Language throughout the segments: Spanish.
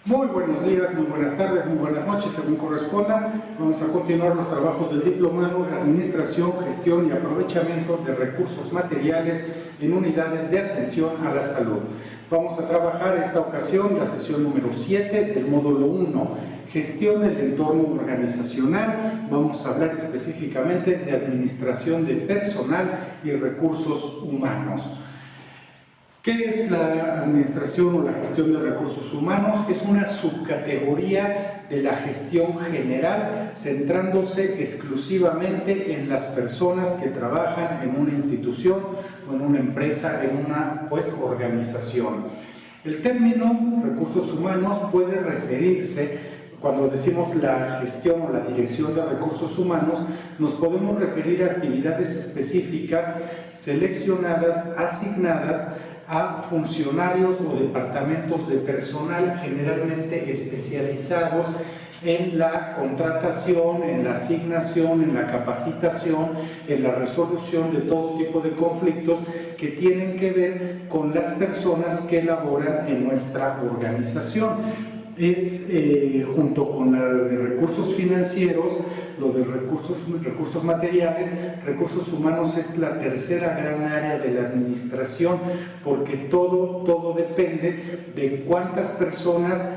Muy buenos días, muy buenas tardes, muy buenas noches, según corresponda. Vamos a continuar los trabajos del Diplomado en Administración, Gestión y Aprovechamiento de Recursos Materiales en Unidades de Atención a la Salud. Vamos a trabajar esta ocasión la sesión número 7 del módulo 1, Gestión del Entorno Organizacional. Vamos a hablar específicamente de Administración de Personal y Recursos Humanos. ¿Qué es la administración o la gestión de recursos humanos? Es una subcategoría de la gestión general, centrándose exclusivamente en las personas que trabajan en una institución o en una empresa, en una organización. El término recursos humanos puede referirse, cuando decimos la gestión o la dirección de recursos humanos, nos podemos referir a actividades específicas, seleccionadas, asignadas a funcionarios o departamentos de personal generalmente especializados en la contratación, en la asignación, en la capacitación, en la resolución de todo tipo de conflictos que tienen que ver con las personas que laboran en nuestra organización. Es junto con la de recursos financieros, lo de recursos materiales, recursos humanos es la tercera gran área de la administración, porque todo depende de cuántas personas,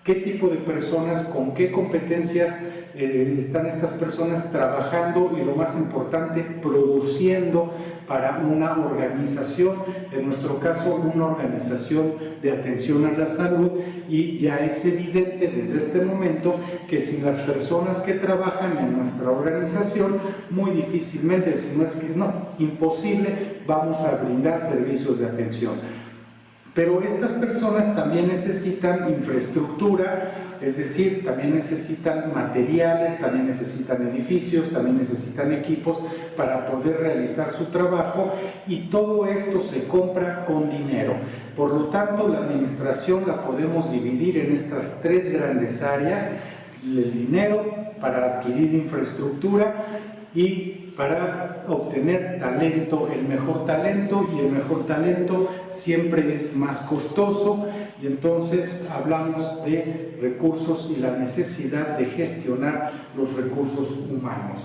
qué tipo de personas, con qué competencias están estas personas trabajando y, lo más importante, produciendo para una organización, en nuestro caso una organización de atención a la salud, y ya es evidente desde este momento que sin las personas que trabajan en nuestra organización, muy difícilmente, si no es que no, imposible, vamos a brindar servicios de atención. Pero estas personas también necesitan infraestructura, es decir, también necesitan materiales, también necesitan edificios, también necesitan equipos para poder realizar su trabajo, y todo esto se compra con dinero. Por lo tanto, la administración la podemos dividir en estas tres grandes áreas: el dinero para adquirir infraestructura y para obtener talento, el mejor talento, y el mejor talento siempre es más costoso, y entonces hablamos de recursos y la necesidad de gestionar los recursos humanos.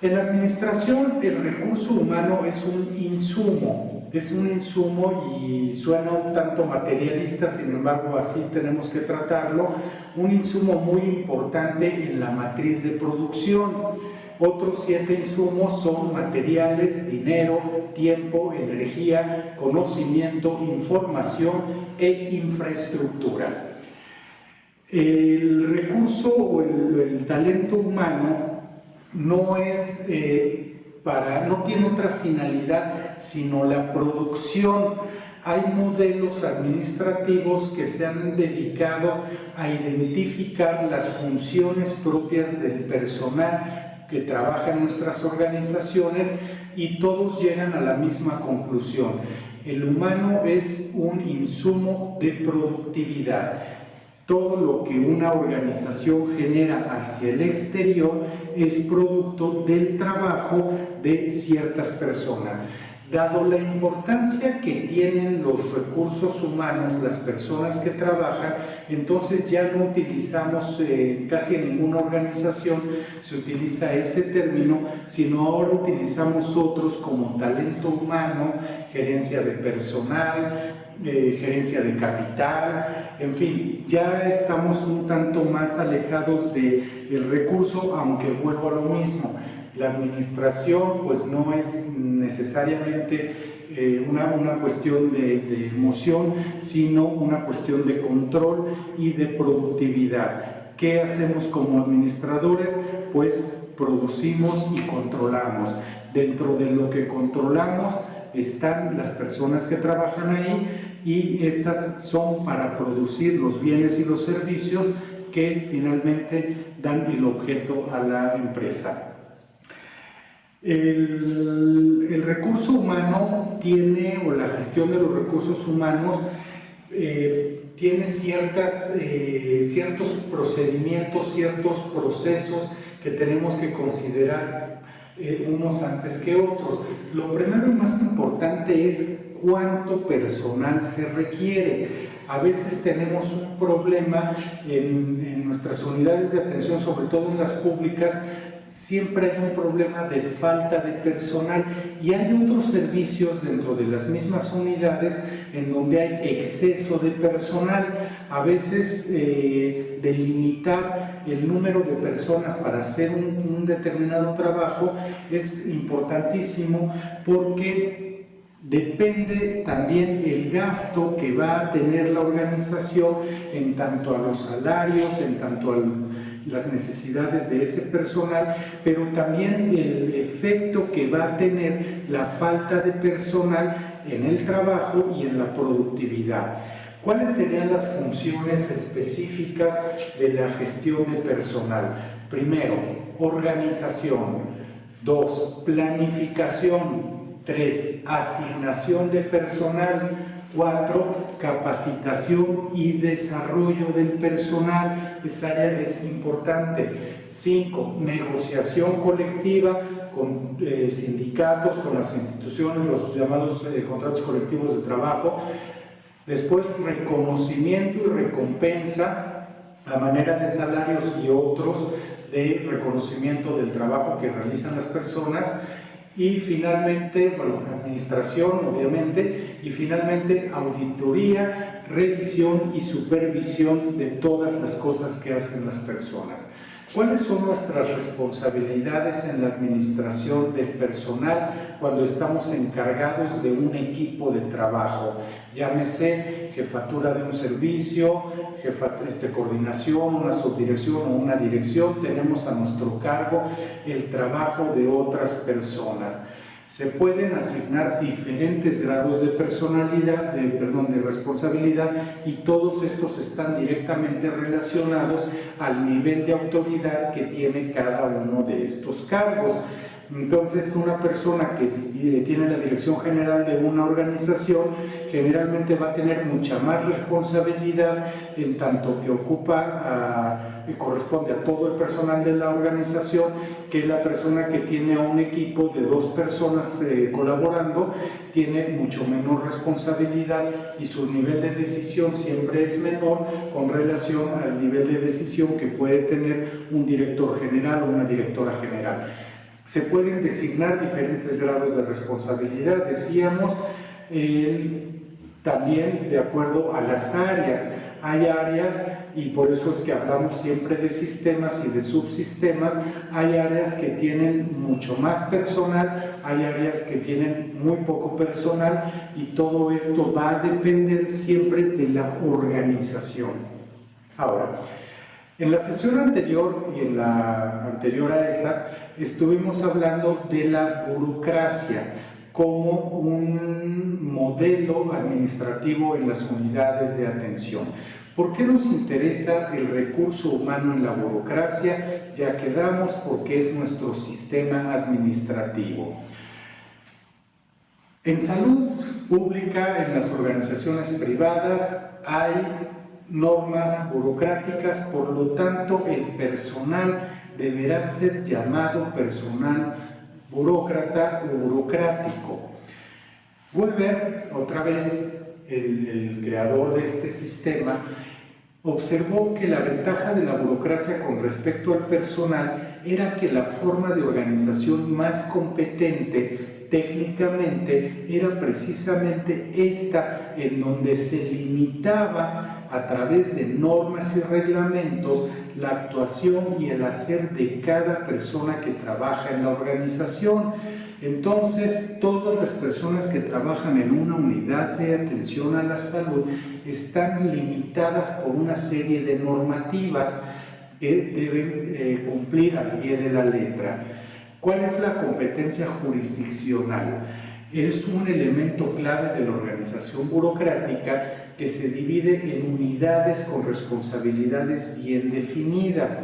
En la administración, el recurso humano es un insumo y suena un tanto materialista, sin embargo así tenemos que tratarlo, un insumo muy importante en la matriz de producción. Otros 7 insumos son materiales, dinero, tiempo, energía, conocimiento, información e infraestructura. El recurso o el talento humano no tiene otra finalidad sino la producción. Hay modelos administrativos que se han dedicado a identificar las funciones propias del personal que trabaja en nuestras organizaciones, y todos llegan a la misma conclusión: el humano es un insumo de productividad. Todo lo que una organización genera hacia el exterior es producto del trabajo de ciertas personas. Dado la importancia que tienen los recursos humanos, las personas que trabajan, entonces ya no utilizamos, casi en ninguna organización se utiliza ese término, sino ahora utilizamos otros como talento humano, gerencia de personal, gerencia de capital, en fin, ya estamos un tanto más alejados del recurso, aunque vuelvo a lo mismo. La administración pues no es necesariamente una cuestión de emoción, sino una cuestión de control y de productividad. ¿Qué hacemos como administradores? Pues producimos y controlamos. Dentro de lo que controlamos están las personas que trabajan ahí, y estas son para producir los bienes y los servicios que finalmente dan el objeto a la empresa. El recurso humano tiene, o la gestión de los recursos humanos tiene ciertos procedimientos, ciertos procesos que tenemos que considerar unos antes que otros. Lo primero y más importante es cuánto personal se requiere. A veces tenemos un problema en nuestras unidades de atención, sobre todo en las públicas. Siempre hay un problema de falta de personal y hay otros servicios dentro de las mismas unidades en donde hay exceso de personal. A veces delimitar el número de personas para hacer un determinado trabajo es importantísimo, porque depende también el gasto que va a tener la organización en tanto a los salarios, en tanto a las necesidades de ese personal, pero también el efecto que va a tener la falta de personal en el trabajo y en la productividad. ¿Cuáles serían las funciones específicas de la gestión de personal? Primero, organización. 2, planificación. 3, asignación de personal. 4, capacitación y desarrollo del personal. Esa área es importante. 5, negociación colectiva con sindicatos, con las instituciones, los llamados contratos colectivos de trabajo. Después, reconocimiento y recompensa a manera de salarios y otros de reconocimiento del trabajo que realizan las personas. Y finalmente, bueno, administración, obviamente, y finalmente auditoría, revisión y supervisión de todas las cosas que hacen las personas. ¿Cuáles son nuestras responsabilidades en la administración del personal cuando estamos encargados de un equipo de trabajo? Llámese jefatura de un servicio, coordinación, una subdirección o una dirección. Tenemos a nuestro cargo el trabajo de otras personas. Se pueden asignar diferentes grados de personalidad, de responsabilidad, y todos estos están directamente relacionados al nivel de autoridad que tiene cada uno de estos cargos. Entonces, una persona que tiene la dirección general de una organización generalmente va a tener mucha más responsabilidad, en tanto que corresponde a todo el personal de la organización, que la persona que tiene a un equipo de 2 personas colaborando tiene mucho menor responsabilidad y su nivel de decisión siempre es menor con relación al nivel de decisión que puede tener un director general o una directora general. Se pueden designar diferentes grados de responsabilidad, decíamos, también de acuerdo a las áreas. Hay áreas, y por eso es que hablamos siempre de sistemas y de subsistemas. Hay áreas que tienen mucho más personal, hay áreas que tienen muy poco personal, y todo esto va a depender siempre de la organización. Ahora, en la sesión anterior y en la anterior a esa, estuvimos hablando de la burocracia como un modelo administrativo en las unidades de atención. ¿Por qué nos interesa el recurso humano en la burocracia? Ya quedamos porque es nuestro sistema administrativo. En salud pública, en las organizaciones privadas, hay normas burocráticas, por lo tanto el personal deberá ser llamado personal burócrata o burocrático. Weber, otra vez el creador de este sistema, observó que la ventaja de la burocracia con respecto al personal era que la forma de organización más competente técnicamente era precisamente esta, en donde se limitaba a través de normas y reglamentos la actuación y el hacer de cada persona que trabaja en la organización. Entonces, todas las personas que trabajan en una unidad de atención a la salud están limitadas por una serie de normativas que deben cumplir al pie de la letra. ¿Cuál es la competencia jurisdiccional? Es un elemento clave de la organización burocrática que se divide en unidades con responsabilidades bien definidas.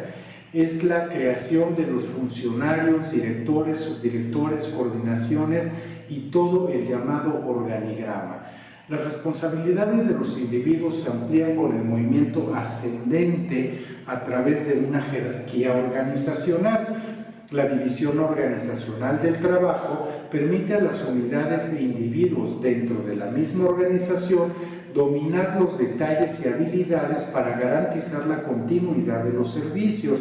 Es la creación de los funcionarios, directores, subdirectores, coordinaciones y todo el llamado organigrama. Las responsabilidades de los individuos se amplían con el movimiento ascendente a través de una jerarquía organizacional. La división organizacional del trabajo permite a las unidades e individuos dentro de la misma organización dominar los detalles y habilidades para garantizar la continuidad de los servicios.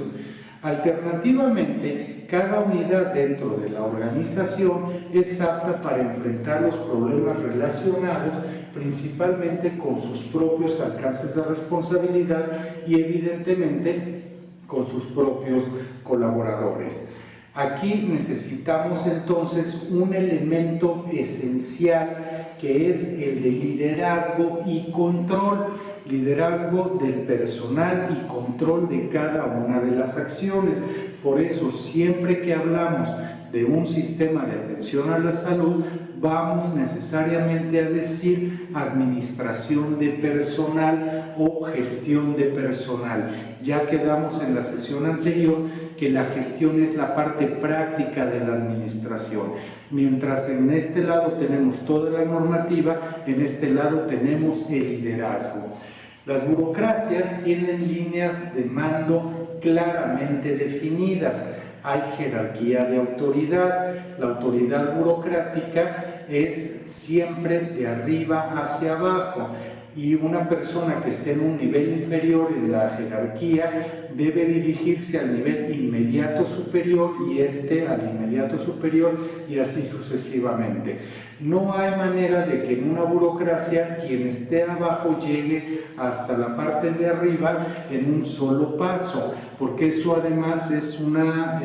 Alternativamente, cada unidad dentro de la organización es apta para enfrentar los problemas relacionados principalmente con sus propios alcances de responsabilidad y evidentemente con sus propios colaboradores. Aquí necesitamos entonces un elemento esencial que es el de liderazgo y control, liderazgo del personal y control de cada una de las acciones. Por eso, siempre que hablamos de un sistema de atención a la salud, vamos necesariamente a decir administración de personal o gestión de personal. Ya quedamos en la sesión anterior que la gestión es la parte práctica de la administración. Mientras en este lado tenemos toda la normativa, en este lado tenemos el liderazgo. Las burocracias tienen líneas de mando claramente definidas. Hay jerarquía de autoridad. La autoridad burocrática es siempre de arriba hacia abajo, y una persona que esté en un nivel inferior en la jerarquía debe dirigirse al nivel inmediato superior y este al inmediato superior, y así sucesivamente. No hay manera de que en una burocracia quien esté abajo llegue hasta la parte de arriba en un solo paso, porque eso además es una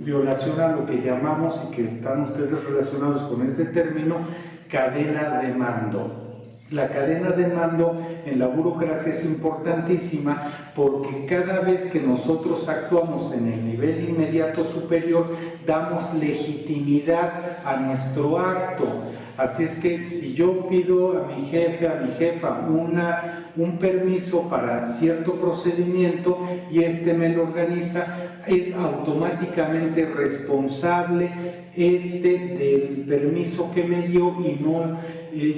violación a lo que llamamos, y que están ustedes relacionados con ese término, cadena de mando. La cadena de mando en la burocracia es importantísima porque cada vez que nosotros actuamos en el nivel inmediato superior, damos legitimidad a nuestro acto. Así es que si yo pido a mi jefe, a mi jefa, un permiso para cierto procedimiento y este me lo organiza, es automáticamente responsable del permiso que me dio, y no,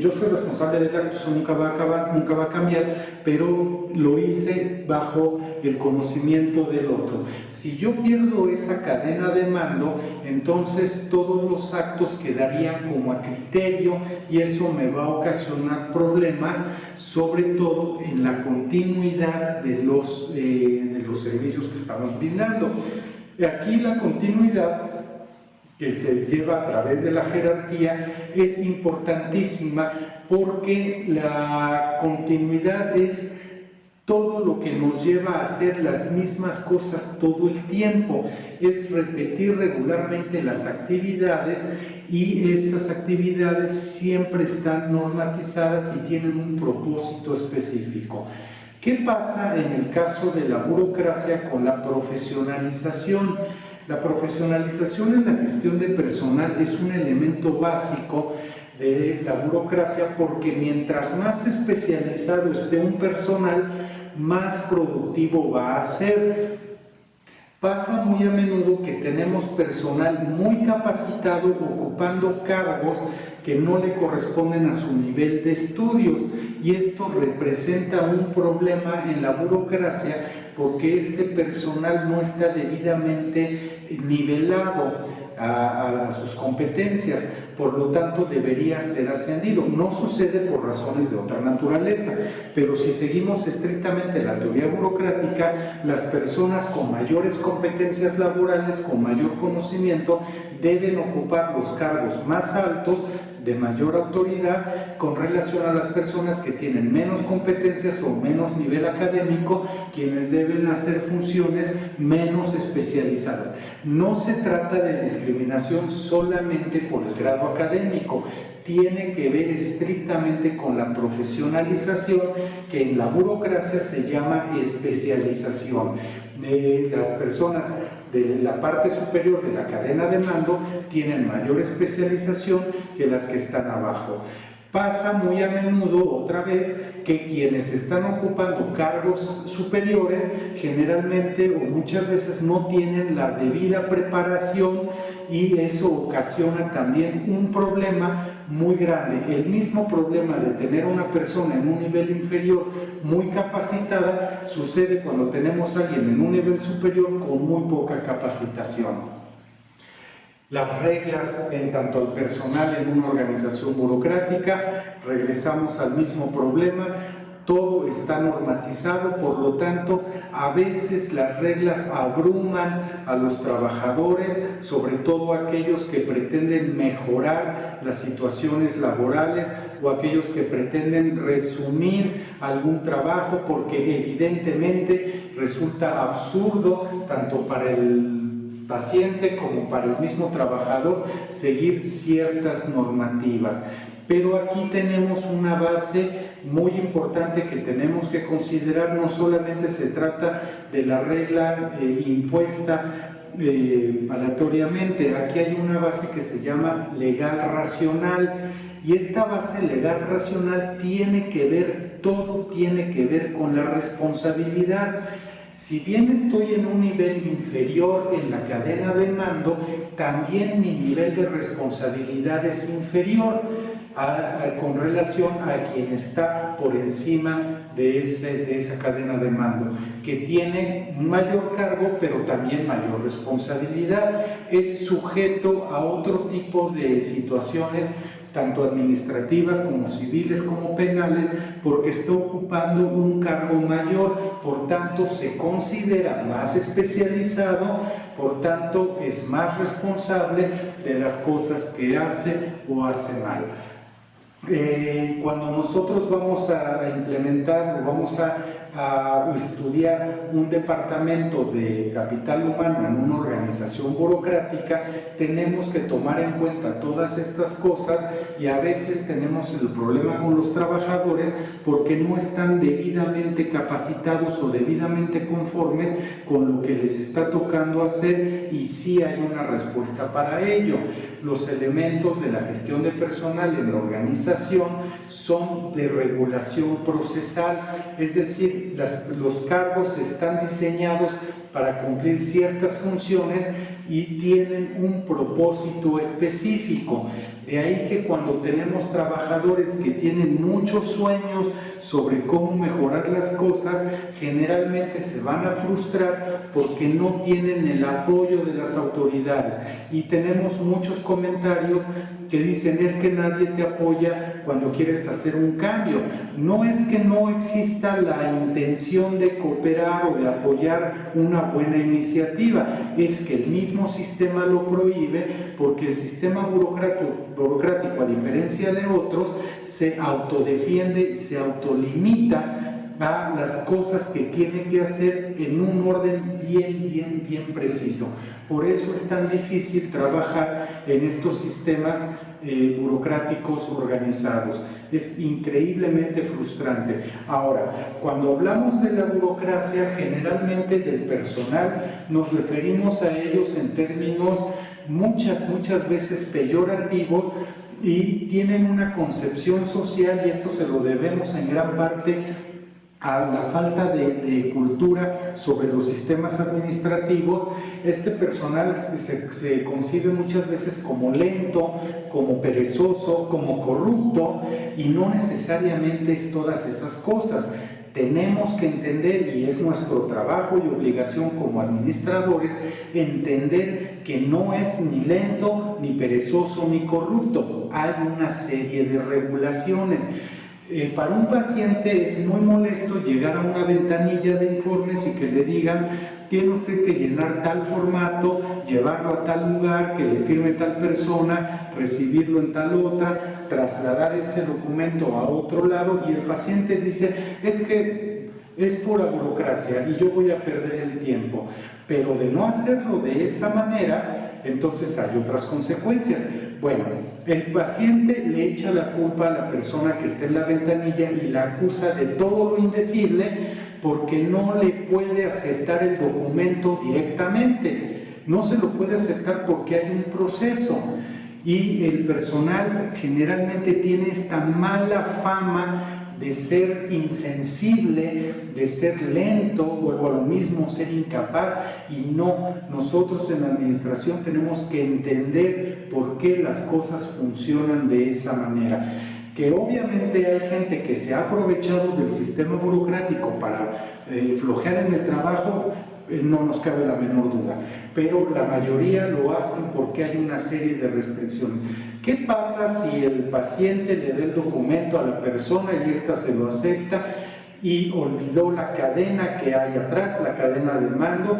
yo soy responsable del acto, eso nunca va a cambiar, pero lo hice bajo el conocimiento del otro. Si yo pierdo esa cadena de mando, entonces todos los actos quedarían como a criterio, y eso me va a ocasionar problemas, sobre todo en la continuidad de los servicios que estamos brindando. Aquí la continuidad que se lleva a través de la jerarquía es importantísima, porque la continuidad es todo lo que nos lleva a hacer las mismas cosas todo el tiempo, es repetir regularmente las actividades, y estas actividades siempre están normatizadas y tienen un propósito específico. ¿Qué pasa en el caso de la burocracia con la profesionalización? La profesionalización en la gestión de personal es un elemento básico de la burocracia, porque mientras más especializado esté un personal, más productivo va a ser. Pasa muy a menudo que tenemos personal muy capacitado ocupando cargos que no le corresponden a su nivel de estudios, y esto representa un problema en la burocracia porque este personal no está debidamente nivelado a sus competencias, por lo tanto debería ser ascendido. No sucede por razones de otra naturaleza, pero si seguimos estrictamente la teoría burocrática, las personas con mayores competencias laborales, con mayor conocimiento, deben ocupar los cargos más altos, de mayor autoridad, con relación a las personas que tienen menos competencias o menos nivel académico, quienes deben hacer funciones menos especializadas. No se trata de discriminación solamente por el grado académico, tiene que ver estrictamente con la profesionalización, que en la burocracia se llama especialización. Las personas de la parte superior de la cadena de mando tienen mayor especialización que las que están abajo. Pasa muy a menudo, otra vez, que quienes están ocupando cargos superiores generalmente o muchas veces no tienen la debida preparación, y eso ocasiona también un problema muy grande. El mismo problema de tener una persona en un nivel inferior muy capacitada sucede cuando tenemos a alguien en un nivel superior con muy poca capacitación. Las reglas en tanto al personal en una organización burocrática regresamos al mismo problema. Todo está normatizado, por lo tanto, a veces las reglas abruman a los trabajadores, sobre todo aquellos que pretenden mejorar las situaciones laborales o aquellos que pretenden resumir algún trabajo, porque evidentemente resulta absurdo tanto para el paciente como para el mismo trabajador seguir ciertas normativas. Pero aquí tenemos una base muy importante que tenemos que considerar. No solamente se trata de la regla impuesta aleatoriamente, aquí hay una base que se llama legal racional, y esta base legal racional tiene que ver, todo tiene que ver con la responsabilidad. Si bien estoy en un nivel inferior en la cadena de mando, también mi nivel de responsabilidad es inferior con relación a quien está por encima de esa cadena de mando, que tiene un mayor cargo pero también mayor responsabilidad. Es sujeto a otro tipo de situaciones, tanto administrativas como civiles como penales, porque está ocupando un cargo mayor, por tanto se considera más especializado, por tanto es más responsable de las cosas que hace o hace mal. Cuando nosotros vamos a implementar o vamos a estudiar un departamento de capital humano en una organización burocrática, tenemos que tomar en cuenta todas estas cosas, y a veces tenemos el problema con los trabajadores porque no están debidamente capacitados o debidamente conformes con lo que les está tocando hacer, y sí hay una respuesta para ello. Los elementos de la gestión de personal en la organización son de regulación procesal, es decir, los cargos están diseñados para cumplir ciertas funciones y tienen un propósito específico. De ahí que cuando tenemos trabajadores que tienen muchos sueños sobre cómo mejorar las cosas, generalmente se van a frustrar porque no tienen el apoyo de las autoridades. Y tenemos muchos comentarios que dicen: es que nadie te apoya cuando quieres hacer un cambio. No es que no exista la intención de cooperar o de apoyar una buena iniciativa, es que el mismo sistema lo prohíbe, porque el sistema burocrático, a diferencia de otros, se autodefiende, se autolimita a las cosas que tiene que hacer en un orden bien preciso. Por eso es tan difícil trabajar en estos sistemas burocráticos organizados. Es increíblemente frustrante. Ahora, cuando hablamos de la burocracia, generalmente del personal, nos referimos a ellos en términos muchas veces peyorativos, y tienen una concepción social, y esto se lo debemos en gran parte a la falta de cultura sobre los sistemas administrativos. Este personal se concibe muchas veces como lento, como perezoso, como corrupto, y no necesariamente es todas esas cosas. Tenemos que entender, y es nuestro trabajo y obligación como administradores, entender que no es ni lento, ni perezoso, ni corrupto. Hay una serie de regulaciones. Para un paciente es muy molesto llegar a una ventanilla de informes y que le digan: tiene usted que llenar tal formato, llevarlo a tal lugar, que le firme tal persona, recibirlo en tal otra, trasladar ese documento a otro lado, y el paciente dice: es que es pura burocracia y yo voy a perder el tiempo. Pero de no hacerlo de esa manera, entonces hay otras consecuencias. Bueno, el paciente le echa la culpa a la persona que está en la ventanilla y la acusa de todo lo indecible porque no le puede aceptar el documento directamente. No se lo puede aceptar porque hay un proceso, y el personal generalmente tiene esta mala fama de ser insensible, de ser lento, o a lo mismo ser incapaz. Y no, nosotros en la administración tenemos que entender por qué las cosas funcionan de esa manera. Que obviamente hay gente que se ha aprovechado del sistema burocrático para flojear en el trabajo, no nos cabe la menor duda, pero la mayoría lo hacen porque hay una serie de restricciones. ¿Qué pasa si el paciente le da el documento a la persona y ésta se lo acepta y olvidó la cadena que hay atrás, la cadena de mando?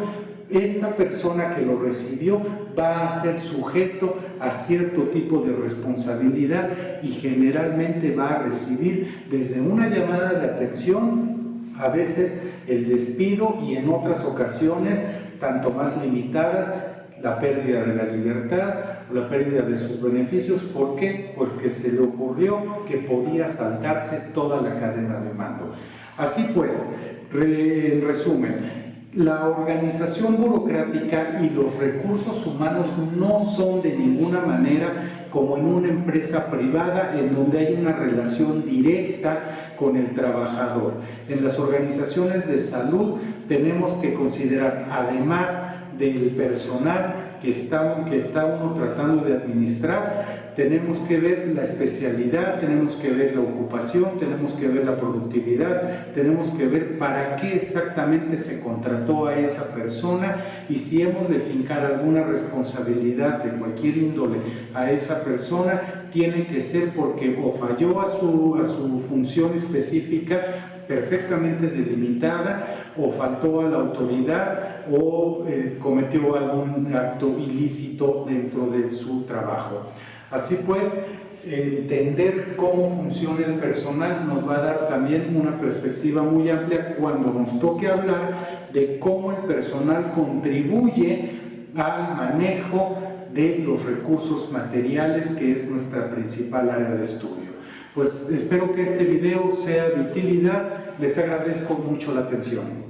Esta persona que lo recibió va a ser sujeto a cierto tipo de responsabilidad y generalmente va a recibir desde una llamada de atención, a veces el despido y en otras ocasiones, tanto más limitadas, la pérdida de la libertad o la pérdida de sus beneficios. ¿Por qué? Porque se le ocurrió que podía saltarse toda la cadena de mando. Así pues, en resumen, la organización burocrática y los recursos humanos no son de ninguna manera como en una empresa privada en donde hay una relación directa con el trabajador. En las organizaciones de salud tenemos que considerar, además del personal que está uno tratando de administrar, tenemos que ver la especialidad, tenemos que ver la ocupación, tenemos que ver la productividad, tenemos que ver para qué exactamente se contrató a esa persona y si hemos de fincar alguna responsabilidad de cualquier índole a esa persona, tiene que ser porque o falló a su función específica perfectamente delimitada, o faltó a la autoridad, o cometió algún acto ilícito dentro de su trabajo. Así pues, entender cómo funciona el personal nos va a dar también una perspectiva muy amplia cuando nos toque hablar de cómo el personal contribuye al manejo de los recursos materiales, que es nuestra principal área de estudio. Pues espero que este video sea de utilidad. Les agradezco mucho la atención.